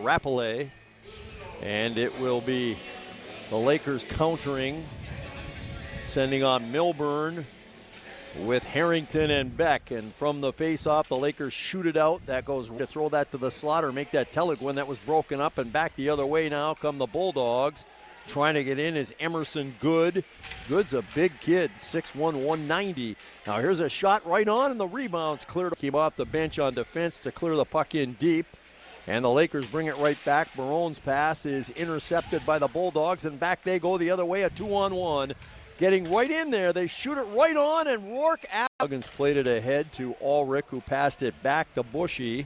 Rappelet. And it will be the Lakers countering, sending on Milburn with Harrington and Beck. And from the face-off, the Lakers shoot it out. That goes to throw that to the slot or make that Teleguin. That was broken up, and back the other way now come the Bulldogs. Trying to get in is Emerson Good. Good's a big kid, 6'1", 190. Now here's a shot right on, and the rebound's cleared. Came off the bench on defense to clear the puck in deep. And the Lakers bring it right back. Barone's pass is intercepted by the Bulldogs, and back they go the other way, a 2-on-1. Getting right in there, they shoot it right on, and Rourke Huggins played it ahead to Ulrich, who passed it back to Bushy.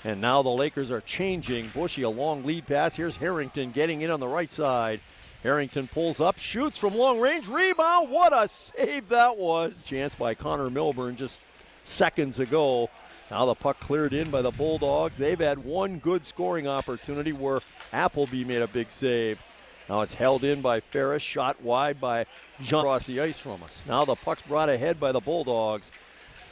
And now the Lakers are changing. Bushy, a long lead pass. Here's Harrington getting in on the right side. Harrington pulls up, shoots from long range, rebound. What a save that was. Chance by Connor Milburn just seconds ago. Now the puck cleared in by the Bulldogs. They've had one good scoring opportunity where Appleby made a big save. Now it's held in by Ferris, shot wide by Jean across the ice from us. Now the puck's brought ahead by the Bulldogs.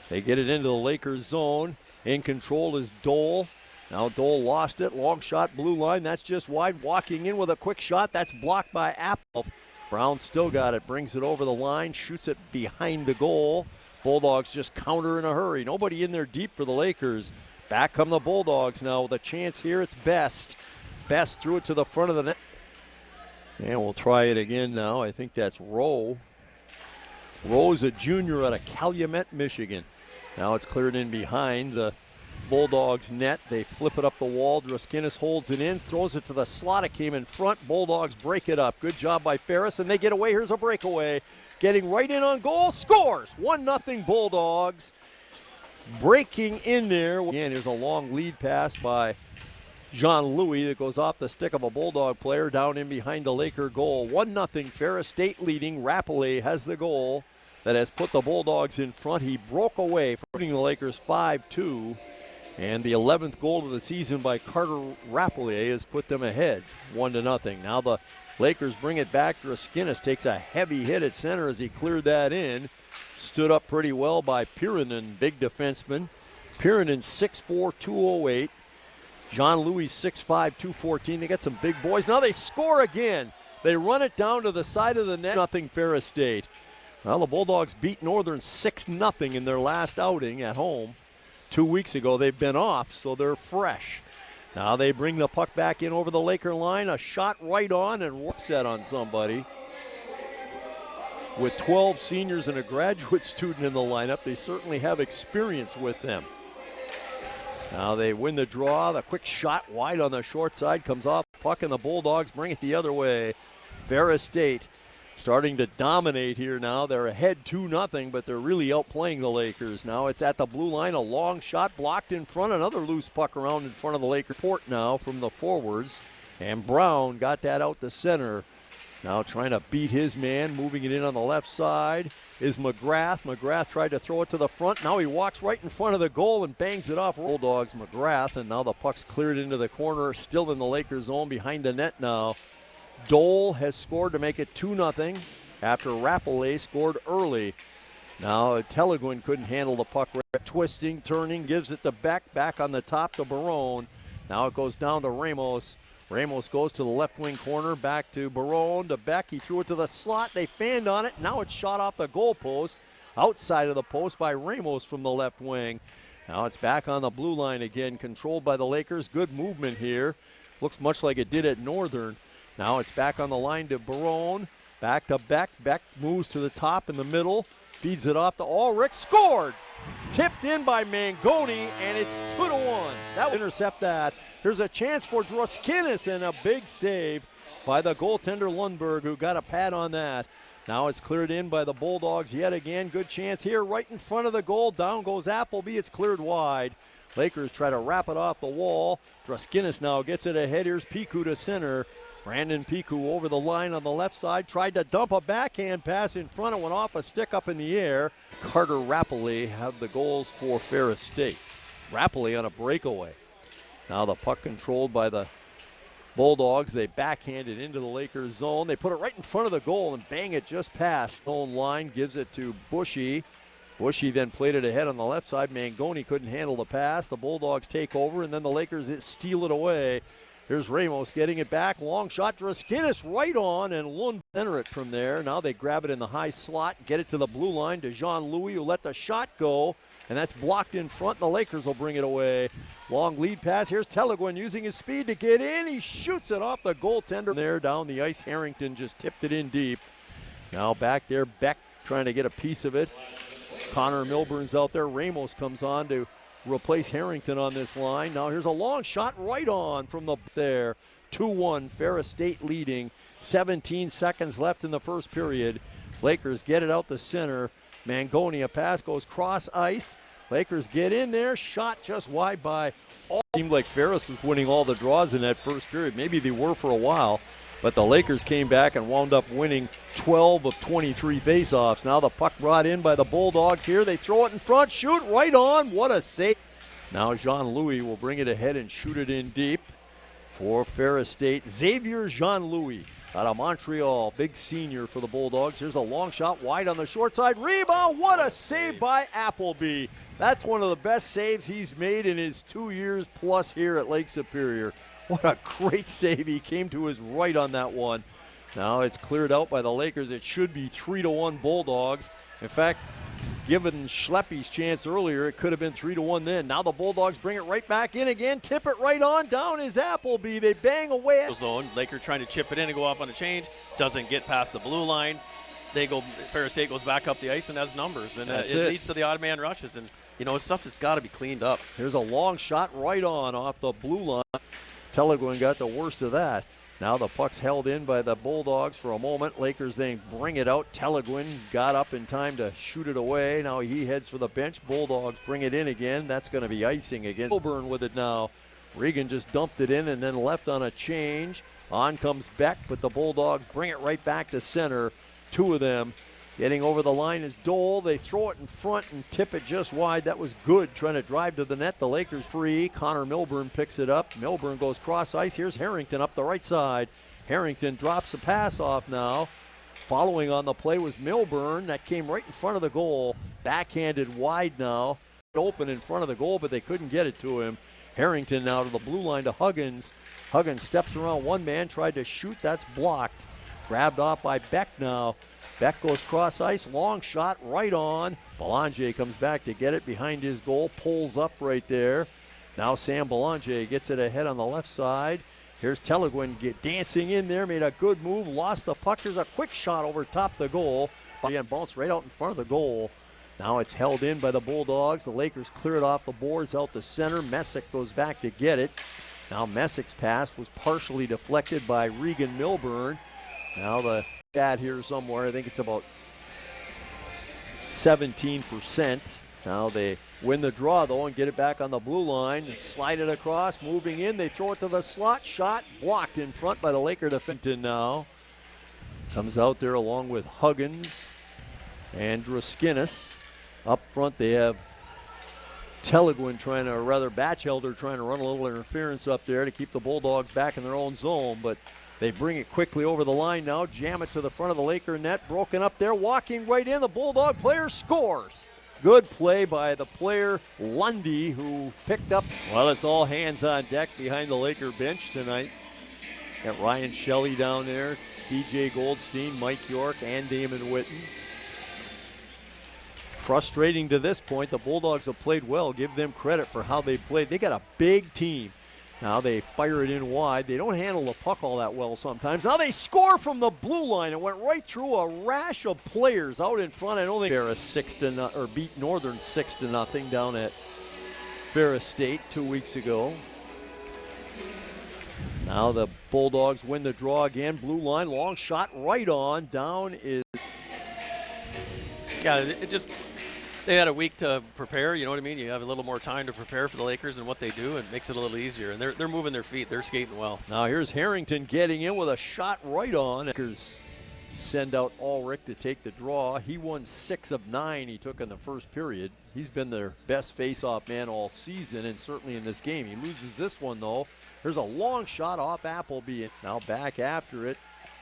They get it into the Lakers zone. In control is Dole. Now Dole lost it. Long shot, blue line. That's just wide. Walking in with a quick shot. That's blocked by Apple. Brown still got it. Brings it over the line. Shoots it behind the goal. Bulldogs just counter in a hurry. Nobody in there deep for the Lakers. Back come the Bulldogs now with a chance here. It's Best. Best threw it to the front of the net. And we'll try it again now. I think that's Rowe. Rowe's a junior out of Calumet, Michigan. Now it's cleared in behind the Bulldogs net. They flip it up the wall. Druskinis holds it in, throws it to the slot. It came in front. Bulldogs break it up. Good job by Ferris, and they get away. Here's a breakaway. Getting right in on goal, scores. 1-0 Bulldogs. Breaking in there. Again, here's a long lead pass by Jean-Louis that goes off the stick of a Bulldog player down in behind the Laker goal. 1-0 Ferris State leading. Rappelet has the goal that has put the Bulldogs in front. He broke away, putting the Lakers 5-2. And the 11th goal of the season by Carter Rappelet has put them ahead 1-0. Now the Lakers bring it back. Druskinis takes a heavy hit at center as he cleared that in. Stood up pretty well by Pirinen, big defenseman. Pirinen 6'4", 208. Jean-Louis 6'5", 214. They got some big boys. Now they score again. They run it down to the side of the net. Nothing Ferris State. Well, the Bulldogs beat Northern 6-0 in their last outing at home. 2 weeks ago they've been off, so they're fresh. Now they bring the puck back in over the Laker line. A shot right on and upset on somebody. With 12 seniors and a graduate student in the lineup, they certainly have experience with them. Now they win the draw. The quick shot wide on the short side comes off the puck, and the Bulldogs bring it the other way. Ferris State starting to dominate here now. They're ahead 2-0, but they're really outplaying the Lakers. Now it's at the blue line. A long shot blocked in front. Another loose puck around in front of the Lakers. Port now from the forwards. And Brown got that out to center. Now trying to beat his man. Moving it in on the left side is McGrath. McGrath tried to throw it to the front. Now he walks right in front of the goal and bangs it off. Bulldogs McGrath. And now the puck's cleared into the corner. Still in the Lakers zone behind the net now. Dole has scored to make it 2-0 after Rappelet scored early. Now Teleguin couldn't handle the puck. Twisting, turning, gives it to Beck. Back on the top to Barone. Now it goes down to Ramos. Ramos goes to the left wing corner. Back to Barone, to Beck. He threw it to the slot. They fanned on it. Now it's shot off the goal post. Outside of the post by Ramos from the left wing. Now it's back on the blue line again. Controlled by the Lakers. Good movement here. Looks much like it did at Northern. Now it's back on the line to Barone. Back to Beck. Beck moves to the top in the middle. Feeds it off to Ulrich. Scored! Tipped in by Mangoni, and it's 2-1. That will intercept that. There's a chance for Druskinis, and a big save by the goaltender Lundberg, who got a pad on that. Now it's cleared in by the Bulldogs yet again. Good chance here right in front of the goal. Down goes Appleby. It's cleared wide. Lakers try to wrap it off the wall. Druskinis now gets it ahead. Here's Piku to center. Brandon Piku over the line on the left side. Tried to dump a backhand pass in front. It went off a stick up in the air. Carter Rappelet have the goals for Ferris State. Rappelet on a breakaway. Now the puck controlled by the Bulldogs. They backhand it into the Lakers zone. They put it right in front of the goal and bang it just past. Zone line gives it to Bushy. Bushy then played it ahead on the left side. Mangoni couldn't handle the pass. The Bulldogs take over, and then the Lakers steal it away. Here's Ramos getting it back. Long shot. Draskinis right on, and Lund enter it from there. Now they grab it in the high slot, get it to the blue line to Jean-Louis, who let the shot go, and that's blocked in front. The Lakers will bring it away. Long lead pass. Here's Teleguin using his speed to get in. He shoots it off the goaltender there down the ice. Harrington just tipped it in deep. Now back there, Beck trying to get a piece of it. Connor Milburn's out there. Ramos comes on to replace Harrington on this line. Now here's a long shot right on from the there. 2-1, Ferris State leading. 17 seconds left in the first period. Lakers get it out the center. Mangoni, a pass goes cross ice. Lakers get in there. Shot just wide by all. Seemed like Ferris was winning all the draws in that first period. Maybe they were for a while. But the Lakers came back and wound up winning 12 of 23 faceoffs. Now the puck brought in by the Bulldogs here. They throw it in front, shoot right on. What a save. Now Jean-Louis will bring it ahead and shoot it in deep for Ferris State. Xavier Jean-Louis out of Montreal, big senior for the Bulldogs. Here's a long shot wide on the short side. Rebound, what a save by Appleby. That's one of the best saves he's made in his 2 years plus here at Lake Superior. What a great save. He came to his right on that one. Now it's cleared out by the Lakers. It should be 3-1 Bulldogs. In fact, given Schleppy's chance earlier, it could have been 3-1 then. Now the Bulldogs bring it right back in again. Tip it right on. Down is Appleby. They bang away at zone. Laker trying to chip it in and go off on a change. Doesn't get past the blue line. Ferris State goes back up the ice and has numbers. And it leads to the odd man rushes. And, you know, it's stuff that's got to be cleaned up. Here's a long shot right on off the blue line. Teleguin got the worst of that. Now the puck's held in by the Bulldogs for a moment. Lakers then bring it out. Teleguin got up in time to shoot it away. Now he heads for the bench. Bulldogs bring it in again. That's going to be icing against Milburn with it now. Regan just dumped it in and then left on a change. On comes Beck, but the Bulldogs bring it right back to center. Two of them. Getting over the line is Dole. They throw it in front and tip it just wide. That was good, trying to drive to the net. The Lakers free. Connor Milburn picks it up. Milburn goes cross ice. Here's Harrington up the right side. Harrington drops the pass off now. Following on the play was Milburn. That came right in front of the goal. Backhanded wide now. Open in front of the goal, but they couldn't get it to him. Harrington now to the blue line to Huggins. Huggins steps around one man, tried to shoot. That's blocked. Grabbed off by Beck now. Beck goes cross ice, long shot right on. Belanger comes back to get it behind his goal, pulls up right there. Now Sam Belanger gets it ahead on the left side. Here's Teleguin dancing in there, made a good move, lost the puck. There's a quick shot over top the goal. And bounced right out in front of the goal. Now it's held in by the Bulldogs. The Lakers clear it off the boards out the center. Messick goes back to get it. Now Messick's pass was partially deflected by Regan Milburn. Now the stat here somewhere, I think it's about 17%. Now they win the draw though and get it back on the blue line. Slide it across, moving in. They throw it to the slot. Shot blocked in front by the Laker defense now. Comes out there along with Huggins and Draskinis. Up front they have Teleguin trying to, or rather Batchelder trying to run a little interference up there to keep the Bulldogs back in their own zone, but they bring it quickly over the line now, jam it to the front of the Laker net, broken up there, walking right in, the Bulldog player scores. Good play by the player Lundy, who picked up. Well, it's all hands on deck behind the Laker bench tonight. Got Ryan Shelley down there, DJ Goldstein, Mike York, and Damon Witten. Frustrating to this point. The Bulldogs have played well. Give them credit for how they played. They got a big team. Now they fire it in wide. They don't handle the puck all that well sometimes. Now they score from the blue line. It went right through a rash of players out in front. I don't think Ferris beat Northern 6-0 down at Ferris State 2 weeks ago. Now the Bulldogs win the draw again. Blue line, long shot right on. Down is. Yeah, they had a week to prepare, you know what I mean? You have a little more time to prepare for the Lakers and what they do. It makes it a little easier, and they're moving their feet. They're skating well. Now here's Harrington getting in with a shot right on. Lakers send out Ulrich to take the draw. He won 6 of 9 he took in the first period. He's been their best face-off man all season, and certainly in this game. He loses this one, though. There's a long shot off Appleby. Now back after it.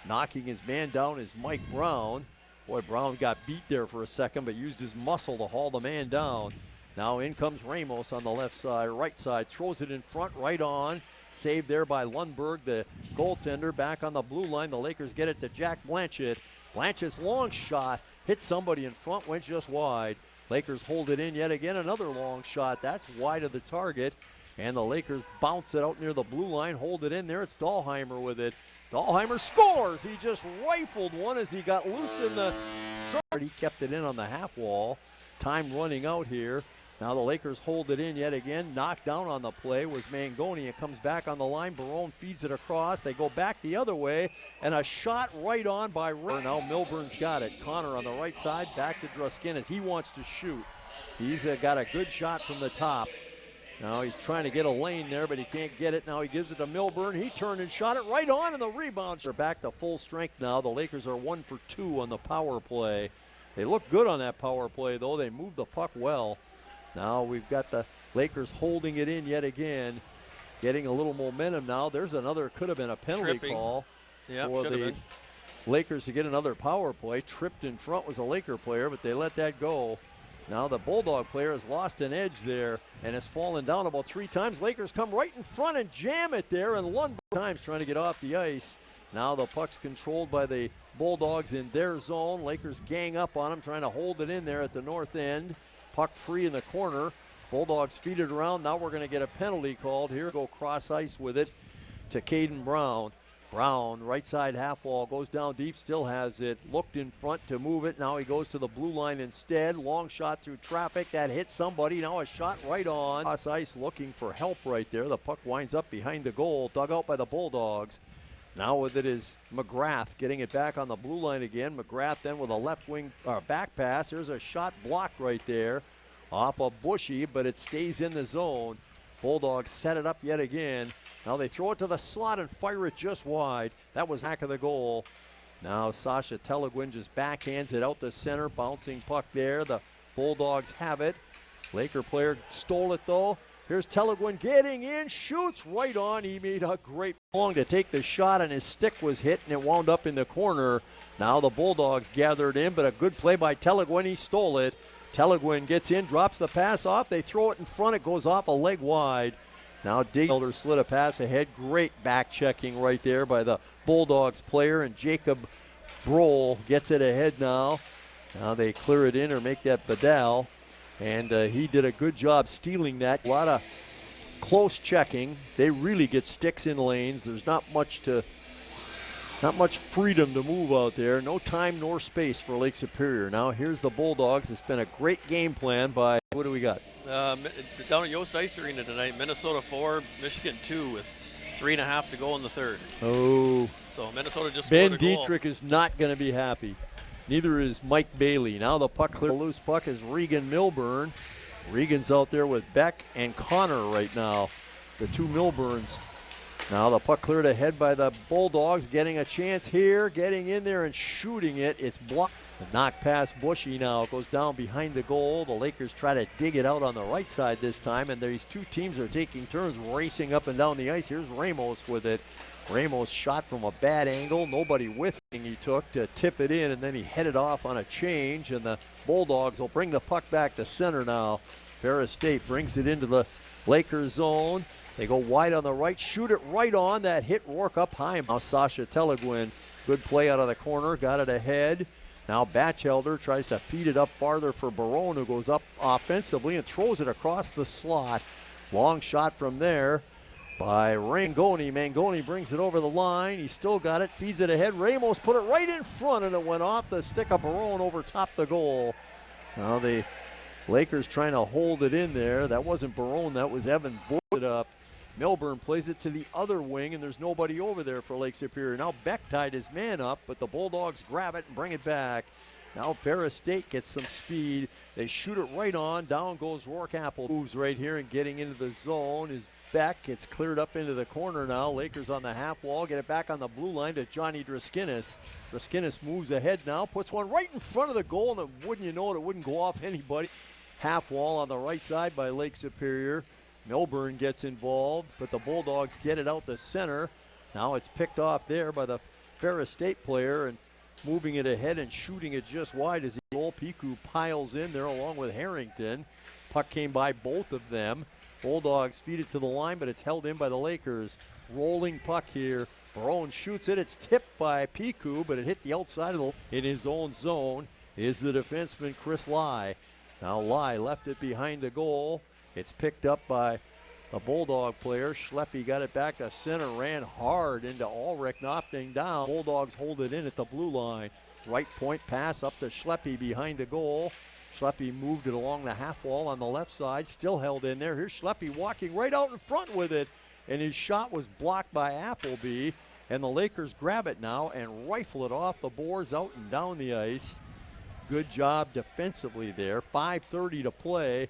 Knocking his man down is Mike Brown. Boy, Brown got beat there for a second, but used his muscle to haul the man down. Now in comes Ramos on the left side, right side, throws it in front, right on. Saved there by Lundberg, the goaltender, back on the blue line. The Lakers get it to Jack Blanchett. Blanchett's long shot hit somebody in front, went just wide. Lakers hold it in yet again, another long shot. That's wide of the target. And the Lakers bounce it out near the blue line, hold it in there. It's Dahlheimer with it. Dahlheimer scores. He just rifled one as he got loose in the circle. He kept it in on the half wall. Time running out here. Now the Lakers hold it in yet again. Knocked down on the play was Mangoni. It comes back on the line. Barone feeds it across. They go back the other way. And a shot right on by Ray. Now Milburn's got it. Connor on the right side. Back to Druskin as he wants to shoot. He's got a good shot from the top. Now he's trying to get a lane there, but he can't get it. Now he gives it to Milburn. He turned and shot it right on, and the rebounds are back to full strength now. The Lakers are 1 for 2 on the power play. They look good on that power play, though. They moved the puck well. Now we've got the Lakers holding it in yet again, getting a little momentum now. There's another, could have been a penalty call for the Lakers to get another power play. Tripped in front was a Laker player, but they let that go. Now the Bulldog player has lost an edge there and has fallen down about 3 times. Lakers come right in front and jam it there, and Lundberg times trying to get off the ice. Now the puck's controlled by the Bulldogs in their zone. Lakers gang up on them, trying to hold it in there at the north end. Puck free in the corner. Bulldogs feed it around. Now we're going to get a penalty called here. Go cross ice with it to Caden Brown. Brown, right side half wall, goes down deep, still has it. Looked in front to move it. Now he goes to the blue line instead. Long shot through traffic. That hits somebody. Now a shot right on. Cross ice looking for help right there. The puck winds up behind the goal. Dug out by the Bulldogs. Now with it is McGrath getting it back on the blue line again. McGrath then with a left wing back pass. There's a shot blocked right there off of Bushy, but it stays in the zone. Bulldogs set it up yet again. Now they throw it to the slot and fire it just wide. That was back of the goal. Now Sasha Teleguin just backhands it out the center. Bouncing puck there. The Bulldogs have it. Laker player stole it though. Here's Teleguin getting in, shoots right on. He made a great long to take the shot, and his stick was hit, and it wound up in the corner. Now the Bulldogs gathered in, but a good play by Teleguin. He stole it. Teleguin gets in, drops the pass off. They throw it in front. It goes off a leg wide. Now Diggelder slid a pass ahead. Great back checking right there by the Bulldogs player, and Jacob Brohl gets it ahead now. Now they clear it in or make that Badal. And he did a good job stealing that. A lot of close checking. They really get sticks in lanes. There's not much freedom to move out there. No time nor space for Lake Superior. Now here's the Bulldogs. It's been a great game plan by, what do we got? Down at Yost Ice Arena tonight, Minnesota 4, Michigan 2 with 3.5 to go in the third. Oh. So Minnesota just Ben scored a goal. Dietrich is not going to be happy. Neither is Mike Bailey. Now the puck clear. Loose puck is Regan Milburn. Regan's out there with Beck and Connor right now. The two Milburns. Now the puck cleared ahead by the Bulldogs. Getting a chance here. Getting in there and shooting it. It's blocked. The knock past Bushy now. It goes down behind the goal. The Lakers try to dig it out on the right side this time. And these two teams are taking turns racing up and down the ice. Here's Ramos with it. Ramos shot from a bad angle. Nobody with it. He took to tip it in, and then he headed off on a change, and the Bulldogs will bring the puck back to center now. Ferris State brings it into the Lakers zone. They go wide on the right, shoot it right on. That hit Rourke up high. Now Sasha Teleguin, good play out of the corner, got it ahead. Now Batchelder tries to feed it up farther for Barone, who goes up offensively and throws it across the slot. Long shot from there by Mangoni. Mangoni brings it over the line. He still got it, feeds it ahead. Ramos put it right in front, and it went off the stick of Barone over top the goal. Now the Lakers trying to hold it in there. That wasn't Barone, that was Evan. Boarded up. Milburn plays it to the other wing, and there's nobody over there for Lake Superior. Now Beck tied his man up, but the Bulldogs grab it and bring it back. Now Ferris State gets some speed. They shoot it right on. Down goes Rourke Apple. Moves right here and getting into the zone is Beck. It's cleared up into the corner now. Lakers on the half wall. Get it back on the blue line to Johnny Draskinis. Draskinis moves ahead now. Puts one right in front of the goal, and wouldn't you know it wouldn't go off anybody. Half wall on the right side by Lake Superior. Milburn gets involved, but the Bulldogs get it out the center. Now it's picked off there by the Ferris State player, and moving it ahead and shooting it just wide as the goal. Piku piles in there along with Harrington. Puck came by both of them. Bulldogs feed it to the line, but it's held in by the Lakers. Rolling puck here. Barone shoots it. It's tipped by Piku, but it hit the outside of the in his own zone is the defenseman Chris Lai. Now Lai left it behind the goal. It's picked up by the Bulldog player. Schleppe got it back to center, ran hard into Ulrich, knocking down. Bulldogs hold it in at the blue line. Right point pass up to Schleppe behind the goal. Schleppe moved it along the half wall on the left side, still held in there. Here's Schleppe walking right out in front with it, and his shot was blocked by Appleby. And the Lakers grab it now and rifle it off the boards out and down the ice. Good job defensively there. 5:30 to play,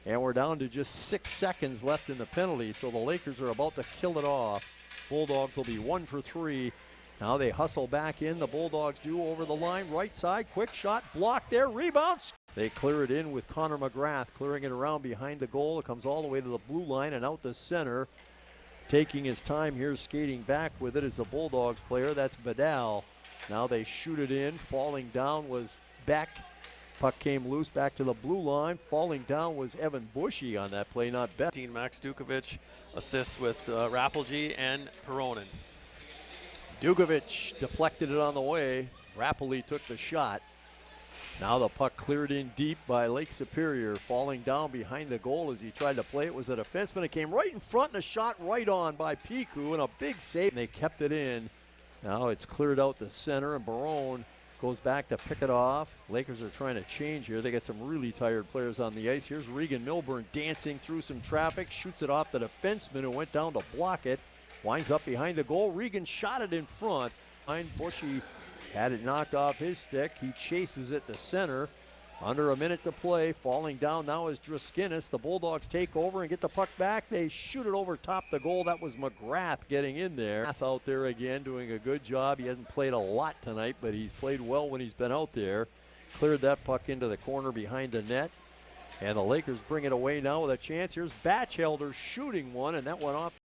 and we're down to just 6 seconds left in the penalty, so the Lakers are about to kill it off. Bulldogs will be 1 for 3. Now they hustle back in. The Bulldogs do over the line. Right side, quick shot, blocked there, rebounds. They clear it in with Connor McGrath clearing it around behind the goal. It comes all the way to the blue line and out the center. Taking his time here, skating back with it is the Bulldogs player. That's Vidal. Now they shoot it in. Falling down was Beck. Puck came loose back to the blue line. Falling down was Evan Bushy on that play, not Beck. Max Dukovic assists with Rapolji and Peronin. Dukovic deflected it on the way. Rapoli took the shot. Now the puck cleared in deep by Lake Superior. Falling down behind the goal as he tried to play it was a defenseman. It came right in front and a shot right on by Piku and a big save. And they kept it in. Now it's cleared out the center and Barone goes back to pick it off. Lakers are trying to change here. They got some really tired players on the ice. Here's Regan Milburn dancing through some traffic. Shoots it off the defenseman who went down to block it. Winds up behind the goal. Regan shot it in front. Bushy had it knocked off his stick. He chases it to center. Under a minute to play. Falling down now is Druskinis. The Bulldogs take over and get the puck back. They shoot it over top the goal. That was McGrath getting in there. McGrath out there again doing a good job. He hasn't played a lot tonight, but he's played well when he's been out there. Cleared that puck into the corner behind the net. And the Lakers bring it away now with a chance. Here's Batchelder shooting one, and that went off